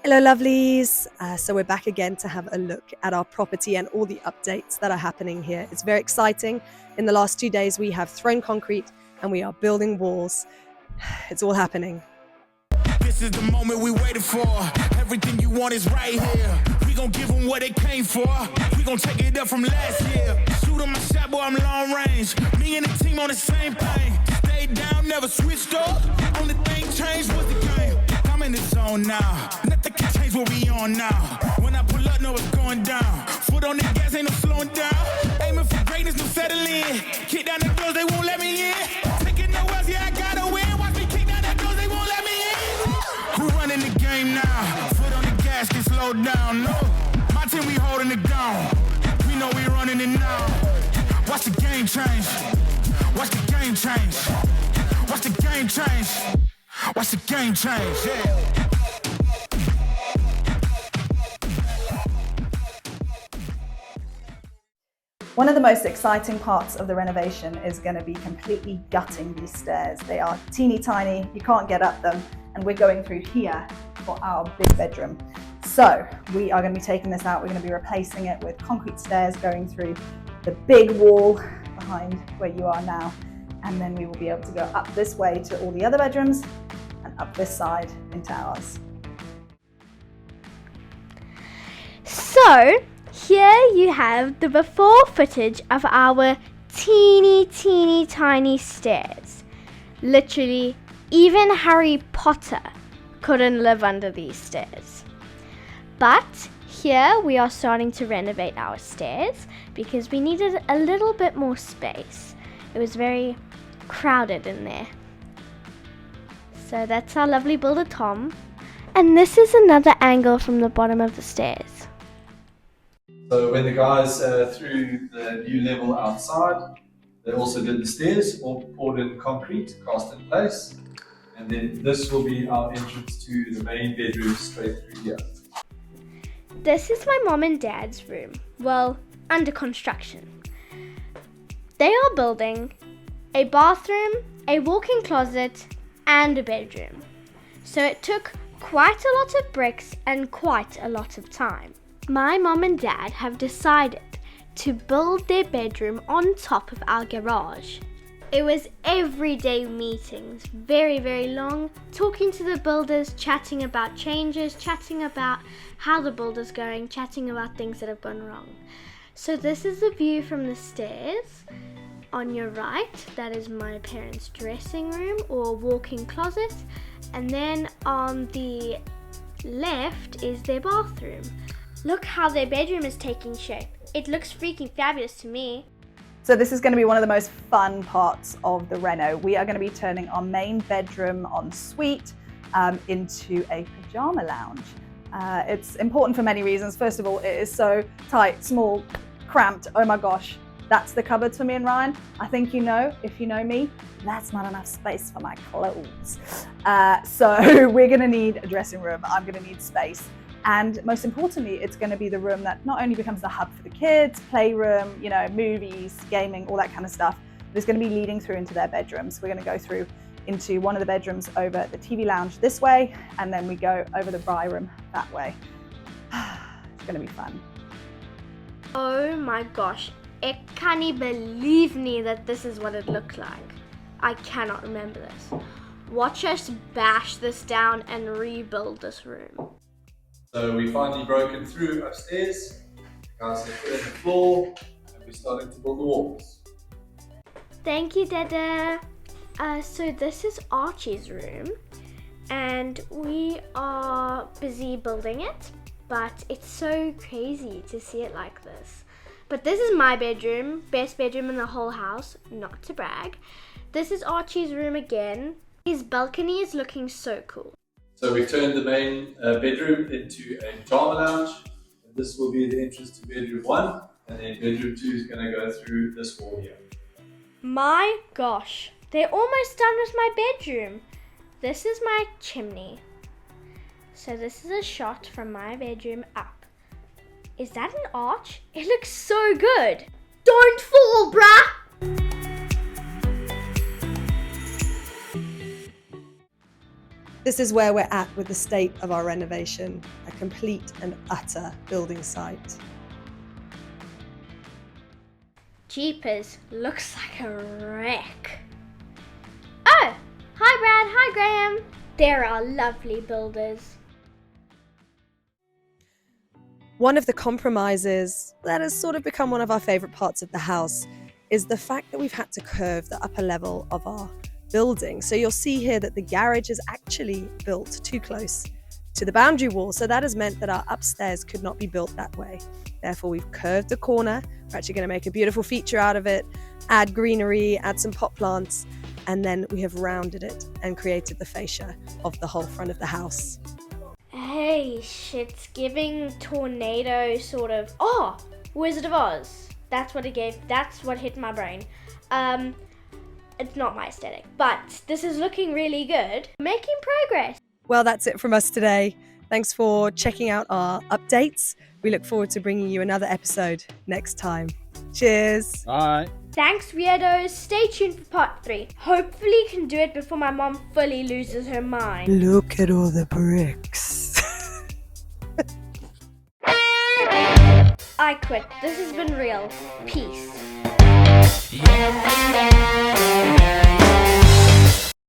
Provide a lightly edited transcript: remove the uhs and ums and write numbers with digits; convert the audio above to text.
Hello lovelies, so we're back again to have a look at our property and all the updates that are happening here. It's very exciting. In the last 2 days we have thrown concrete and we are building walls. It's all happening. This is the moment we waited for. Everything you want is right here. We gon' give them what they came for. We gon' take it up from last year. Shoot on my shot, boy, I'm long range. Me and the team on the same thing. Stayed down, never switched up. Only thing changed was the game. I'm in the zone now. Nothing can change what we on now. When I pull up, know it's going down. Foot on the gas, ain't no slowing down. Aiming for greatness, no settling. Kick down the doors, they won't let me in. Taking no else, yeah, I gotta win. Watch me kick down the doors, they won't let me in. We're running the game now. Foot on the gas, can slow down. No, my team, we holding it down. We know we running it now. Watch the game change. Watch the game change. Watch the game change. Watch the game change, yeah. One of the most exciting parts of the renovation is going to be completely gutting these stairs. They are teeny tiny, you can't get up them, and we're going through here for our big bedroom. So we are going to be taking this out, we're going to be replacing it with concrete stairs going through the big wall behind where you are now, and then we will be able to go up this way to all the other bedrooms and up this side into ours. So here you have the before footage of our teeny tiny stairs. Literally, even Harry Potter couldn't live under these stairs. But here we are starting to renovate our stairs because we needed a little bit more space. It was very crowded in there. So that's our lovely builder Tom. And this is another angle from the bottom of the stairs. So when the guys threw the new level outside, they also did the stairs, all poured in concrete, cast in place. And then this will be our entrance to the main bedroom straight through here. This is my mom and dad's room. Well, under construction. They are building a bathroom, a walk-in closet, and a bedroom. So it took quite a lot of bricks and quite a lot of time. My mom and dad have decided to build their bedroom on top of our garage. It was everyday meetings, very long, talking to the builders, chatting about changes, chatting about how the builder's going, chatting about things that have gone wrong. So this is the view from the stairs. On your right, that is my parents' dressing room or walk-in closet. And then on the left is their bathroom. Look how their bedroom is taking shape. It looks freaking fabulous to me. So this is going to be one of the most fun parts of the reno. We are going to be turning our main bedroom en suite into a pajama lounge. It's important for many reasons. First of all, it is so tight, small, cramped. Oh my gosh, that's the cupboards for me and Ryan. I think you know, if you know me, that's not enough space for my clothes. So we're going to need a dressing room. I'm going to need space. And most importantly, it's going to be the room that not only becomes the hub for the kids, playroom, you know, movies, gaming, all that kind of stuff, but it's going to be leading through into their bedrooms. We're going to go through into one of the bedrooms over the TV lounge this way, and then we go over the braai room that way. It's going to be fun. Oh my gosh, I can't believe me that this is what it looked like. I cannot remember this. Watch us bash this down and rebuild this room. So we finally broken through upstairs, the guys have put in the floor, and we're starting to build the walls. Thank you, Dada. So this is Archie's room, and we are busy building it, but it's so crazy to see it like this. But this is my bedroom, best bedroom in the whole house, not to brag. This is Archie's room again. His balcony is looking so cool. So we've turned the main bedroom into a pajama lounge. And this will be the entrance to bedroom 1, and then bedroom 2 is going to go through this wall here. My gosh, they're almost done with my bedroom. This is my chimney. So this is a shot from my bedroom up. Is that an arch? It looks so good. Don't fall, bruh! This is where we're at with the state of our renovation, a complete and utter building site. Jeepers, looks like a wreck. Oh, hi Brad, hi Graham. There are lovely builders. One of the compromises that has sort of become one of our favourite parts of the house is the fact that we've had to curve the upper level of our building. So you'll see here that the garage is actually built too close to the boundary wall. So that has meant that our upstairs could not be built that way. Therefore, we've curved the corner. We're actually going to make a beautiful feature out of it, add greenery, add some pot plants, and then we have rounded it and created the fascia of the whole front of the house. Hey, shit's giving tornado sort of. Oh, Wizard of Oz. That's what it gave. That's what hit my brain. It's not my aesthetic, but this is looking really good. Making progress. Well, that's it from us today. Thanks for checking out our updates. We look forward to bringing you another episode next time. Cheers. Bye. Thanks, weirdos. Stay tuned for part 3. Hopefully, can do it before my mom fully loses her mind. Look at all the bricks. I quit. This has been real. Peace. Yeah.